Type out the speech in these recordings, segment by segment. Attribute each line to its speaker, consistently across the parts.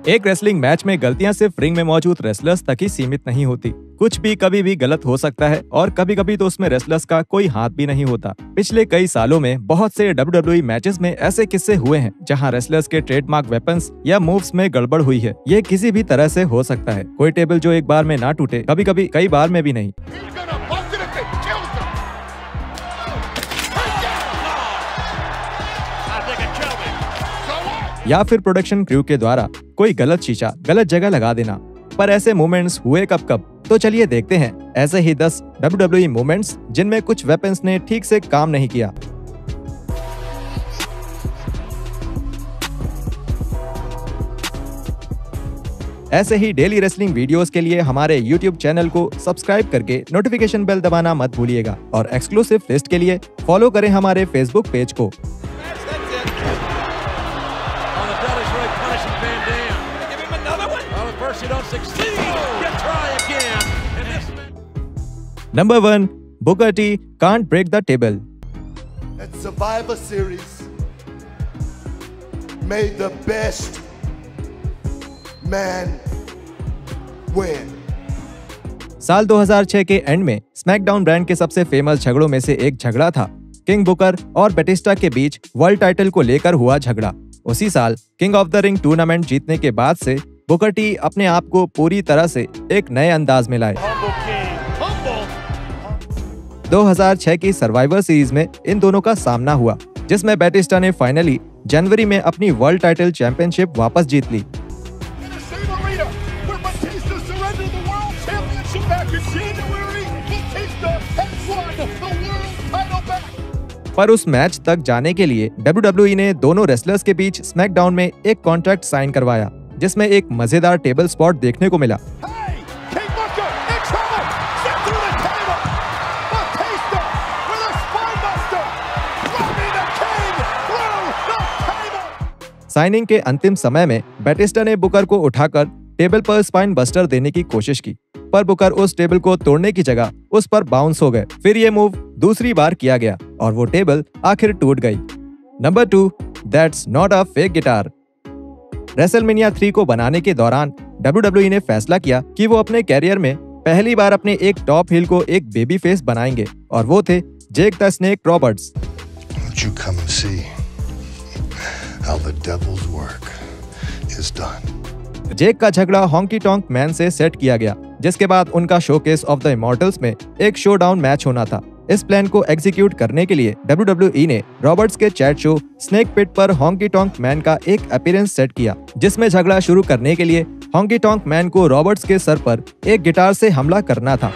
Speaker 1: एक wrestling match में गलतियां सिर्फ रिंग में मौजूद रेसलर्स तक ही सीमित नहीं होती। कुछ भी कभी भी गलत हो सकता है और कभी कभी तो उसमें रेसलर्स का कोई हाथ भी नहीं होता। पिछले कई सालों में बहुत से WWE मैचेस में ऐसे किस्से हुए हैं जहां रेसलर्स के ट्रेडमार्क वेपन्स या मूव्स में गड़बड़ हुई है। ये किसी भी तरह से हो सकता है। कोई टेबल जो एक बार में ना टूटे, कभी कभी कई बार में भी नहीं। या फिर प्रोडक्शन क्रू के द्वारा कोई गलत शीशा गलत जगह लगा देना। पर ऐसे मोमेंट्स हुए कब कब, तो चलिए देखते हैं ऐसे ही 10 WWE मोमेंट्स जिनमें कुछ वेपन्स ने ठीक से काम नहीं किया। ऐसे ही डेली रेसलिंग वीडियोस के लिए हमारे YouTube चैनल को सब्सक्राइब करके नोटिफिकेशन बेल दबाना मत भूलिएगा और एक्सक्लूसिव लिस्ट के लिए फॉलो करें हमारे फेसबुक पेज को। Number 1, Booker T can't break the table.
Speaker 2: At Survivor Series, may the best man win.
Speaker 1: साल 2006 के एंड में स्मैकडाउन ब्रांड के सबसे फेमस झगड़ों में से एक झगड़ा था किंग बुकर और बैटिस्टा के बीच वर्ल्ड टाइटल को लेकर हुआ झगड़ा। उसी साल king of the ring tournament जीतने के बाद से बुकर टी अपने आप को पूरी तरह से एक नए अंदाज में लाए। 2006 की सर्वाइवर सीरीज में इन दोनों का सामना हुआ, जिसमें बैटिस्टा ने फाइनली जनवरी में अपनी वर्ल्ड टाइटल चैंपियनशिप वापस जीत ली। पर उस मैच तक जाने के लिए WWE ने दोनों रेसलर्स के बीच स्मैकडाउन में एक कॉन्ट्रैक्ट साइन करवाया, जिसमें एक मजेदार टेबल स्पॉट देखने को मिला। साइनिंग के अंतिम समय में बैटिस्टा ने बुकर को उठाकर टेबल पर स्पाइन बस्टर देने की कोशिश की, पर बुकर उस टेबल को तोड़ने की जगह उस पर बाउंस हो गए। फिर ये मूव दूसरी बार किया गया और वो टेबल आखिर टूट गई। Number 2, that's not a fake guitar. WrestleMania 3 को बनाने के दौरान WWE ने फैसला किया कि वो अपने कैरियर में पहली बार अपने एक टॉप हील को एक बेबी फेस बनाएंगे और वो थे जेक द स्नेक रॉबर्ट्स। जेक का झगड़ा हॉन्की टॉन्क मैन से सेट किया गया, जिसके बाद उनका शोकेस ऑफ द इमॉर्टल्स में एक शोडाउन मैच होना था। इस प्लान को एग्जीक्यूट करने के लिए WWE ने रॉबर्ट्स के चैट शो स्नेक पिट पर हॉन्की टॉन्क मैन का एक अपीयरेंस सेट किया, जिसमें झगड़ा शुरू करने के लिए हॉन्की टॉन्क मैन को रॉबर्ट्स के सर पर एक गिटार से हमला करना था।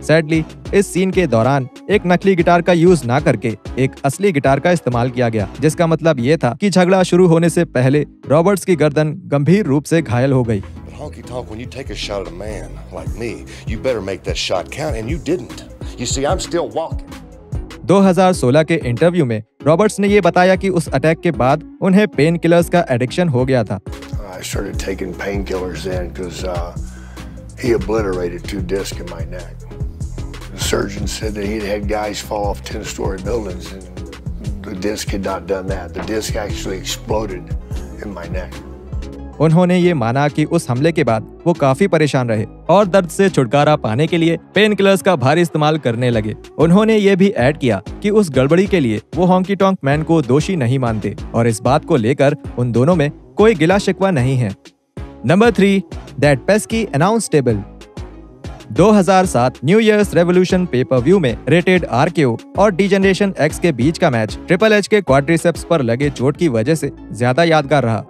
Speaker 1: सैडली इस सीन के दौरान एक नकली गिटार का यूज ना करके एक असली गिटार का इस्तेमाल किया गया, जिसका मतलब ये था कि झगड़ा शुरू होने से पहले रॉबर्ट्स की गर्दन गंभीर रूप से घायल हो गई।
Speaker 3: Honky tonk, when you take a shot at a man like me, you better make that shot count, and you didn't. You see, I'm still walking.
Speaker 1: 2016 के इंटरव्यू में रॉबर्ट्स ने ये बताया कि उस अटैक के बाद उन्हें पेन किलर्स का एडिक्शन हो गया था।
Speaker 4: I started taking painkillers then because he obliterated 2 discs in my neck. The surgeon said that he'd had guys fall off 10-story buildings, and the disc had not done that. The disc actually exploded in my neck.
Speaker 1: उन्होंने ये माना कि उस हमले के बाद वो काफी परेशान रहे और दर्द से छुटकारा पाने के लिए पेन किलर्स का भारी इस्तेमाल करने लगे। उन्होंने ये भी ऐड किया कि उस गड़बड़ी के लिए वो हॉन्की टॉन्क मैन को दोषी नहीं मानते और इस बात को लेकर उन दोनों में कोई गिला शिकवा नहीं है। Number 3, that pesky announce table. 2007 new years revolution pay per view में रेटेड RKO और डीजेनरेशन X के बीच का मैच ट्रिपल एच के क्वाड्रिसेप्स पर लगे चोट की वजह से ज्यादा यादगार रहा।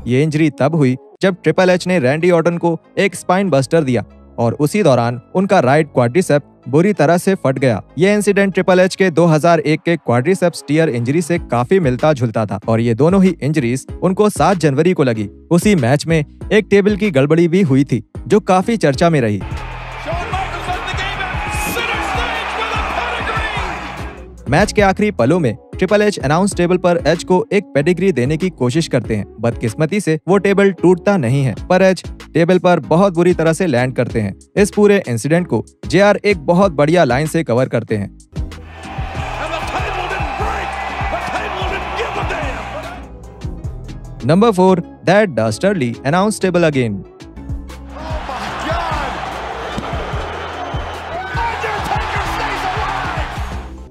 Speaker 1: ये इंजरी तब हुई जब ट्रिपल एच ने रैंडी ऑर्टन को एक स्पाइन बस्टर दिया और उसी दौरान उनका राइट क्वाड्रिसेप बुरी तरह से फट गया। ये इंसिडेंट ट्रिपल एच के 2001 के क्वाड्रिसेप्स टियर इंजरी से काफी मिलता जुलता था और ये दोनों ही इंजरीज उनको 7 जनवरी को लगी। उसी मैच में एक टेबल की गड़बड़ी भी हुई थी जो काफी चर्चा में रही। मैच के आखिरी पलों में ट्रिपल एच अनाउंस टेबल पर एच को एक पेडिग्री देने की कोशिश करते हैं। बदकिस्मती से वो टेबल टूटता नहीं है, पर एच टेबल पर बहुत बुरी तरह से लैंड करते हैं। इस पूरे इंसिडेंट को JR एक बहुत बढ़िया लाइन से कवर करते हैं। Number 4, that dastardly announce table again.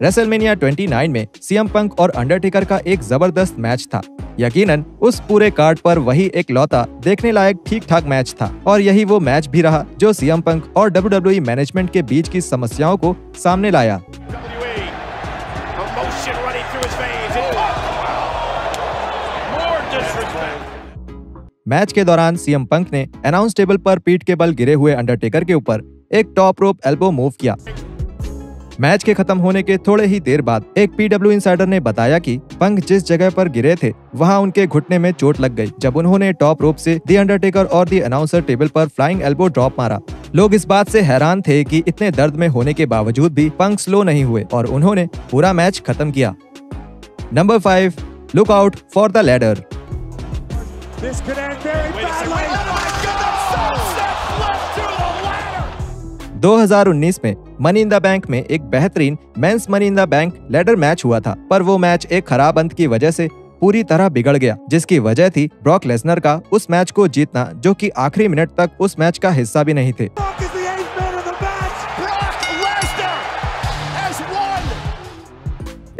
Speaker 1: WrestleMania 29 में CM पंक और अंडरटेकर का एक जबरदस्त मैच था। यकीनन उस पूरे कार्ड पर वही एक लौता देखने लायक ठीक ठाक मैच था, और यही वो मैच भी रहा जो CM पंक और WWE मैनेजमेंट के बीच की समस्याओं को सामने लाया। मैच के दौरान CM पंक ने अनाउंस टेबल पर पीठ के बल गिरे हुए अंडरटेकर के ऊपर एक टॉप रोप एल्बो मूव किया। मैच के खत्म होने के थोड़े ही देर बाद एक PW इनसाइडर ने बताया कि पंक जिस जगह पर गिरे थे वहां उनके घुटने में चोट लग गई जब उन्होंने टॉप रोप से द अंडरटेकर और द अनाउंसर टेबल पर फ्लाइंग एल्बो ड्रॉप मारा। लोग इस बात से हैरान थे कि इतने दर्द में होने के बावजूद भी पंक स्लो नहीं हुए और उन्होंने पूरा मैच खत्म किया। Number 5, look out for the ladder. 2019 में मनी इन द बैंक में एक बेहतरीन men's money in the bank ladder match हुआ था, पर वो मैच एक खराब अंत की वजह से पूरी तरह बिगड़ गया, जिसकी वजह थी ब्रॉक लेसनर का उस मैच को जीतना, जो कि आखिरी मिनट तक उस मैच का हिस्सा भी नहीं थे।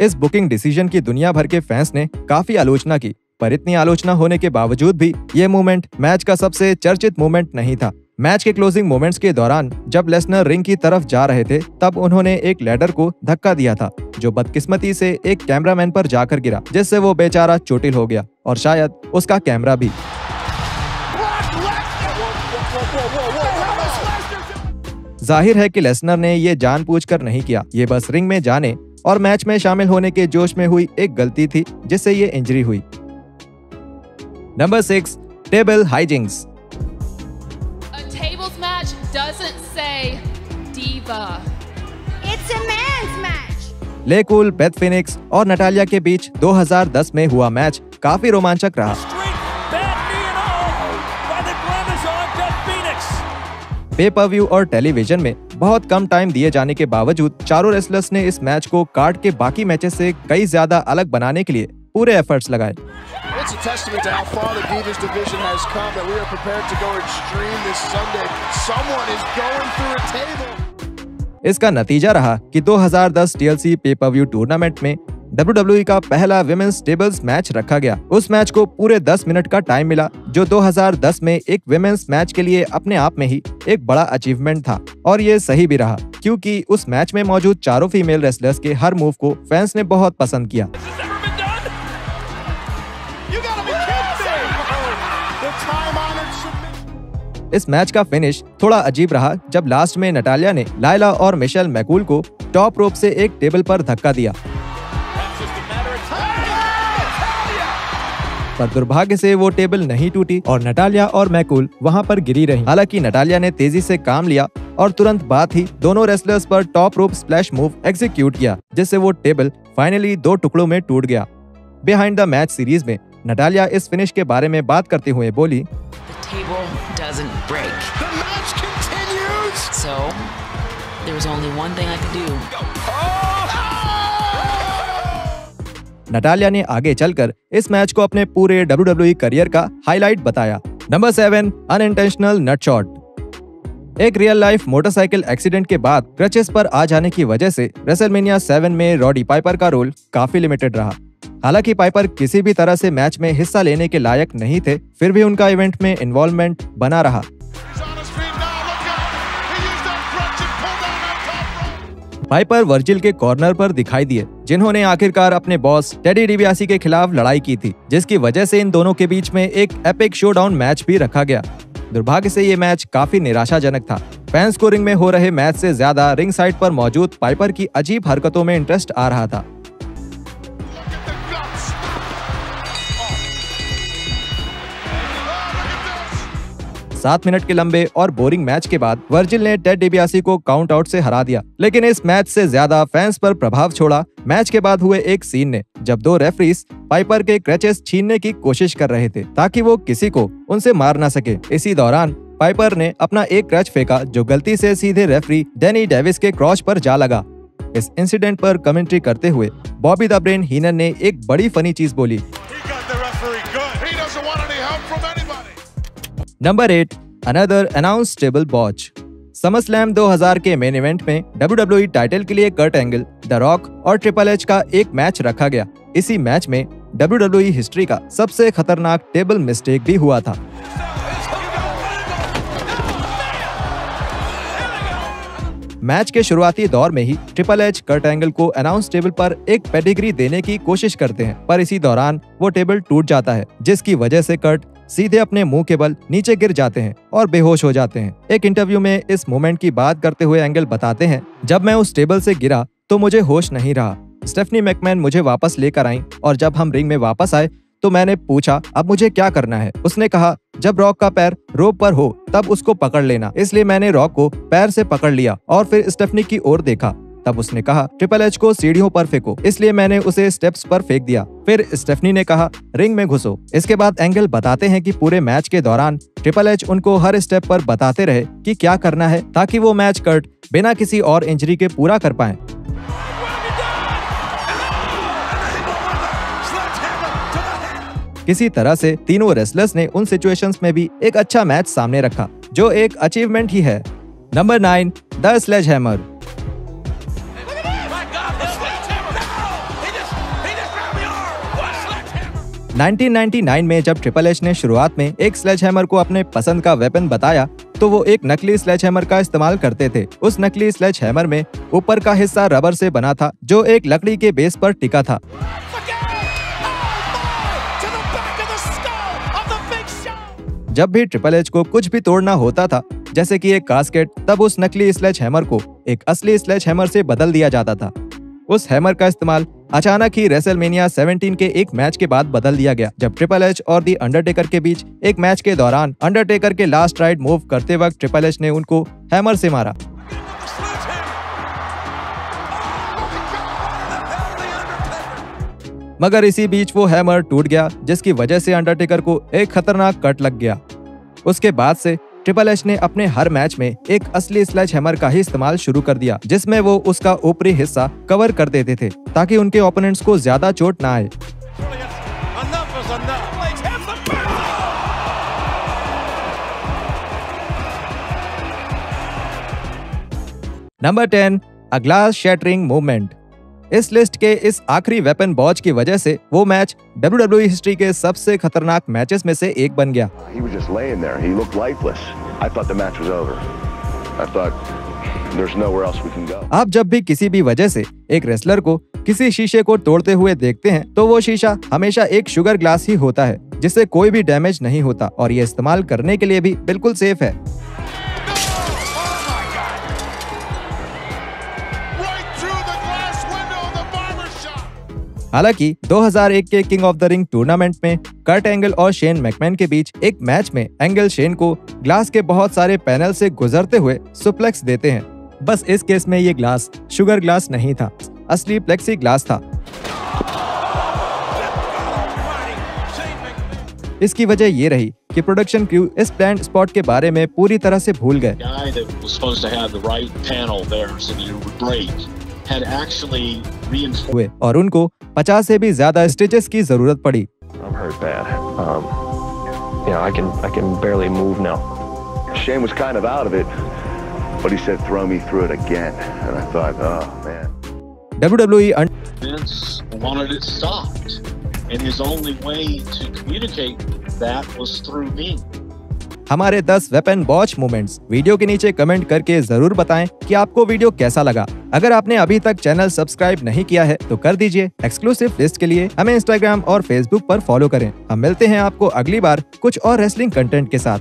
Speaker 1: इस बुकिंग डिसीजन की दुनिया भर के फैंस ने काफी आलोचना की, पर इतनी आलोचना होने के बावजूद भी ये मोमेंट मैच का सबसे चर्चित मोमेंट नहीं था। मैच के क्लोजिंग मोमेंट्स के दौरान जब लेसनर रिंग की तरफ जा रहे थे तब उन्होंने एक लैडर को धक्का दिया था, जो बदकिस्मती से एक कैमरामैन पर जाकर गिरा, जिससे वो बेचारा चोटिल हो गया और शायद उसका कैमरा भी। जाहिर है कि लेसनर ने ये जानबूझकर नहीं किया, ये बस रिंग में जाने और मैच में शामिल होने के जोश में हुई एक गलती थी जिससे ये इंजरी हुई। Number 6, table hijinks.
Speaker 5: Doesn't say diva. It's a man's match.
Speaker 1: LayCool, Beth Phoenix और नटालिया के बीच 2010 में हुआ मैच काफी रोमांचक रहा। पे पर व्यू और टेलीविजन में बहुत कम टाइम दिए जाने के बावजूद चारों रेसलर्स ने इस मैच को कार्ड के बाकी मैचेस से कई ज्यादा अलग बनाने के लिए पूरे एफर्ट्स लगाए।
Speaker 6: It's a testament to how far the Divas division has come that we are prepared to go extreme this Sunday. Someone is going through a table.
Speaker 1: इसका नतीजा रहा कि 2010 TLC पे पर व्यू टूर्नामेंट में WWE का पहला विमेंस टेबल्स मैच रखा गया। उस मैच को पूरे 10 मिनट का टाइम मिला, जो 2010 में एक विमेंस मैच के लिए अपने आप में ही एक बड़ा अचीवमेंट था, और ये सही भी रहा क्योंकि उस मैच में मौजूद चारों फीमेल रेसलर्स के हर मूव को फैंस ने बहुत पसंद किया। इस मैच का फिनिश थोड़ा अजीब रहा जब लास्ट में नटालिया ने लायला और मिशेल मैकूल को टॉप रोप से एक टेबल पर धक्का दिया, पर दुर्भाग्य से वो टेबल नहीं टूटी और नटालिया और मैकूल वहां पर गिरी रही। हालांकि नटालिया ने तेजी से काम लिया और तुरंत बाद ही दोनों रेसलर्स पर top rope splash move execute किया, जिससे वो टेबल फाइनली 2 टुकड़ों में टूट गया। बिहाइंड द मैच सीरीज में नटालिया इस फिनिश के बारे में बात करते हुए बोली,
Speaker 7: table doesn't break.
Speaker 6: The match continues.
Speaker 7: So there was only one thing I could do.
Speaker 1: Natalia ने आगे चलकर इस मैच को अपने पूरे WWE करियर का हाईलाइट बताया। Number 7, unintentional nut shot. एक रियल लाइफ मोटरसाइकिल एक्सीडेंट के बाद क्रचेस पर आ जाने की वजह से रेसलमेनिया 7 में रॉडी पाइपर का रोल काफी लिमिटेड रहा। हालांकि पाइपर किसी भी तरह से मैच में हिस्सा लेने के लायक नहीं थे, फिर भी उनका इवेंट में इन्वॉल्वमेंट बना रहा। पाइपर वर्जिल के कॉर्नर पर दिखाई दिए, जिन्होंने आखिरकार अपने बॉस टेडी डिबियासी के खिलाफ लड़ाई की थी, जिसकी वजह से इन दोनों के बीच में एक एपिक शोडाउन मैच भी रखा गया। दुर्भाग्य से ये मैच काफी निराशाजनक था। फैंस को रिंग में हो रहे मैच से ज्यादा रिंग साइड पर मौजूद पाइपर की अजीब हरकतों में इंटरेस्ट आ रहा था। 7 मिनट के लंबे और बोरिंग मैच के बाद वर्जिल ने टेड डिबियासी को काउंट आउट से हरा दिया। लेकिन इस मैच से ज्यादा फैंस पर प्रभाव छोड़ा मैच के बाद हुए एक सीन ने, जब 2 रेफरीज पाइपर के क्रचेस छीनने की कोशिश कर रहे थे ताकि वो किसी को उनसे मार ना सके। इसी दौरान पाइपर ने अपना एक क्रच फेंका जो गलती से सीधे रेफरी डैनी डेविस के क्रॉच पर जा लगा। इस इंसिडेंट पर कमेंट्री करते हुए बॉबी द ब्रेन हीनन ने एक बड़ी फनी चीज बोली। Number 8, another announce table botch. SummerSlam 2000 के मेन इवेंट में WWE टाइटल के लिए कर्ट एंगल, द रॉक और ट्रिपल एच का एक मैच रखा गया। इसी मैच में WWE हिस्ट्री का सबसे खतरनाक टेबल मिस्टेक भी हुआ था। मैच के शुरुआती दौर में ही ट्रिपल एच कर्ट एंगल को अनाउंस टेबल पर एक पेडिग्री देने की कोशिश करते हैं, पर इसी दौरान वो टेबल टूट जाता है, जिसकी वजह से कर्ट सीधे अपने मुंह के बल नीचे गिर जाते हैं और बेहोश हो जाते हैं। एक इंटरव्यू में इस मोमेंट की बात करते हुए एंगल बताते हैं, जब मैं उस टेबल से गिरा तो मुझे होश नहीं रहा। स्टेफनी मैकमैन मुझे वापस लेकर आई और जब हम रिंग में वापस आए तो मैंने पूछा अब मुझे क्या करना है। उसने कहा जब रॉक का पैर रोप पर हो तब उसको पकड़ लेना। इसलिए मैंने रॉक को पैर से पकड़ लिया और फिर स्टेफनी की ओर देखा। तब उसने कहा ट्रिपल एच को सीढ़ियों पर फेंको, इसलिए मैंने उसे स्टेप्स पर फेंक दिया। फिर स्टेफनी ने कहा रिंग में घुसो। इसके बाद एंगल बताते हैं कि पूरे मैच के दौरान ट्रिपल एच उनको हर स्टेप पर बताते रहे कि क्या करना है ताकि वो मैच कर्ट बिना किसी और इंजरी के पूरा कर पाएं। किसी तरह से तीनों रेसलर्स ने उन सिचुएशंस में भी एक अच्छा मैच सामने रखा, जो एक अचीवमेंट ही है। Number 9, the स्लेजहैमर। 1999 में जब ट्रिपल एच ने शुरुआत में एक स्लेजहैमर को अपने पसंद का वेपन बताया तो वो एक नकली स्लेजहैमर का इस्तेमाल करते थे। उस नकली स्लेजहैमर में ऊपर का हिस्सा रबर से बना था जो एक लकड़ी के बेस पर टिका था। जब भी ट्रिपल एच को कुछ भी तोड़ना होता था, जैसे कि एक कास्केट, तब उस नकली स्लेजहैमर को एक असली स्लेजहैमर से बदल दिया जाता था। उस हैमर का इस्तेमाल अचानक ही रेसलमेनिया 17 के एक मैच के बाद बदल दिया गया, जब ट्रिपल एच और दी अंडरटेकर के बीच एक मैच के दौरान अंडरटेकर के लास्ट राइड मूव करते वक्त ट्रिपल एच ने उनको हैमर से मारा। मगर इसी बीच वो हैमर टूट गया, जिसकी वजह से अंडरटेकर को एक खतरनाक कट लग गया। उसके बाद से ट्रिपल एच ने अपने हर मैच में एक असली स्लेजहैमर का ही इस्तेमाल शुरू कर दिया, जिसमें वो उसका ऊपरी हिस्सा कवर कर देते थे ताकि उनके ओपोनेंट्स को ज्यादा चोट ना आए। Number 10, a glass shattering movement. इस लिस्ट के इस आखिरी वेपन बॉच की वजह से वो मैच WWE हिस्ट्री के सबसे खतरनाक मैचेस में से एक बन गया।
Speaker 8: He was just laying there. He looked lifeless. I thought the match was over. I thought there's nowhere else we can go.
Speaker 1: आप जब भी किसी भी वजह से एक रेसलर को किसी शीशे को तोड़ते हुए देखते हैं तो वो शीशा हमेशा एक शुगर ग्लास ही होता है, जिससे कोई भी डैमेज नहीं होता और ये इस्तेमाल करने के लिए भी बिल्कुल सेफ है। हालांकि 2001 के king of the ring tournament में कर्ट एंगल और शेन मैकमैन के बीच एक मैच में एंगल शेन को ग्लास के बहुत सारे पैनल से गुजरते हुए सुप्लेक्स देते हैं। बस इस केस में ये ग्लास शुगर ग्लास नहीं था, असली प्लेक्सी ग्लास था। इसकी वजह ये रही कि प्रोडक्शन क्रू इस प्लान्ड स्पॉट के बारे में पूरी तरह से भूल गए हुए और उनको 50 से भी ज्यादा स्टिचेस की जरूरत पड़ी।
Speaker 8: Shane was kind of out of it, but he said throw me through it again, and I thought, oh man.
Speaker 1: WWE
Speaker 9: Vince wanted it stopped, and his only way to communicate that was through me.
Speaker 1: हमारे 10 weapon बॉच moments video के नीचे comment करके जरूर बताएं कि आपको video कैसा लगा। अगर आपने अभी तक चैनल सब्सक्राइब नहीं किया है तो कर दीजिए। एक्सक्लूसिव लिस्ट के लिए हमें इंस्टाग्राम और फेसबुक पर फॉलो करें। हम मिलते हैं आपको अगली बार कुछ और रेसलिंग कंटेंट के साथ।